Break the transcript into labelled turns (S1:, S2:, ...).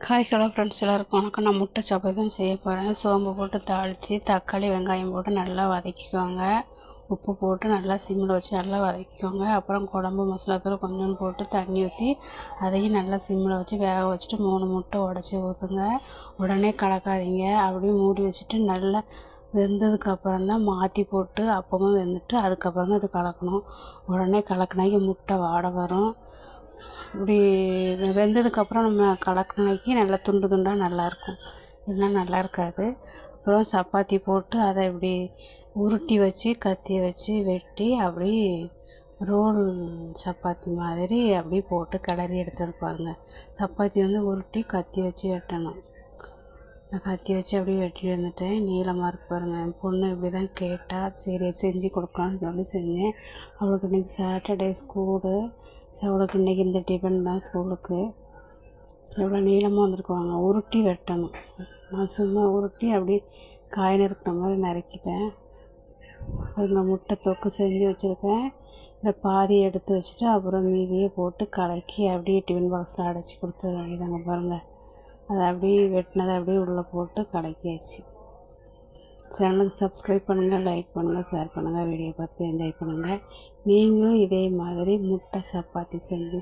S1: Hi hello friends எல்லாருக்கும் வணக்கம். நான் முட்டை சப்பாத்தி தான் செய்ய போகிறேன். சோம்பு போட்டு தாளித்து தக்காளி வெங்காயம் போட்டு நல்லா வதக்கிக்கோங்க. உப்பு போட்டு நல்லா சிம்மில் வச்சு நல்லா வதக்கிக்கோங்க. அப்புறம் குழம்பு மசாலாத்தூள் கொஞ்சோண்டு போட்டு தண்ணி ஊற்றி அதையும் நல்லா சிம்மில் வச்சு வேக வச்சுட்டு 3 முட்டை உடச்சி ஊற்றுங்க. உடனே கலக்காதீங்க. அப்படியே மூடி வச்சுட்டு நல்லா வெந்ததுக்கப்புறம் தான் மாற்றி போட்டு அப்பவும் வெந்துட்டு அதுக்கப்புறம் தான் இது கலக்கணும். உடனே கலக்கினாக்கி முட்டை வாடை வரும். இப்படி வெந்ததுக்கப்புறம் நம்ம கலக்கினாக்கி நல்லா துண்டு துண்டாக நல்லாயிருக்கும், இல்லைன்னா நல்லா இருக்காது. அப்புறம் சப்பாத்தி போட்டு அதை இப்படி உருட்டி வச்சு கத்தியை வச்சு வெட்டி அப்படி ரோல் சப்பாத்தி மாதிரி அப்படி போட்டு கிளறி எடுத்துகிட்டு பாருங்க. சப்பாத்தி உருட்டி கத்தி வச்சு வெட்டணும். நான் கத்தி வச்சு அப்படியே வெட்டி வந்துட்டேன். நீளமாக இருக்கு பாருங்கள். என் பொண்ணு இப்படி தான் கேட்டால் சரி செஞ்சு கொடுக்கலான்னு சொல்லி செஞ்சேன். அவளுக்கு இன்றைக்கி சாட்டர்டே ஸ்கூலு. அவளுக்கு இன்றைக்கி இந்த டிஃபன் தான் ஸ்கூலுக்கு. எவ்வளோ நீளமாக வந்திருக்குவாங்க. உருட்டி வெட்டணும். நான் சும்மா உருட்டி அப்படியே காய் நறுக்கிற மாதிரி நறுக்கிட்டேன். அதுங்க முட்டை தொக்கு செஞ்சு வச்சுருக்கேன். இதை பாதி எடுத்து வச்சுட்டு அப்புறம் மீதியை போட்டு கலக்கி அப்படியே டிஃபன் பாக்ஸில் அடைச்சி கொடுத்துட வேண்டியதாங்க பாருங்கள். அதை அப்படியே வெட்டினதை அப்படியே உள்ளே போட்டு கலக்கியாச்சு. சேனலுக்கு சப்ஸ்கிரைப் பண்ணுங்கள், லைக் பண்ணுங்கள், ஷேர் பண்ணுங்கள், வீடியோ பார்த்து என்ஜாய் பண்ணுங்கள். நீங்களும் இதே மாதிரி முட்டை சப்பாத்தி செஞ்சு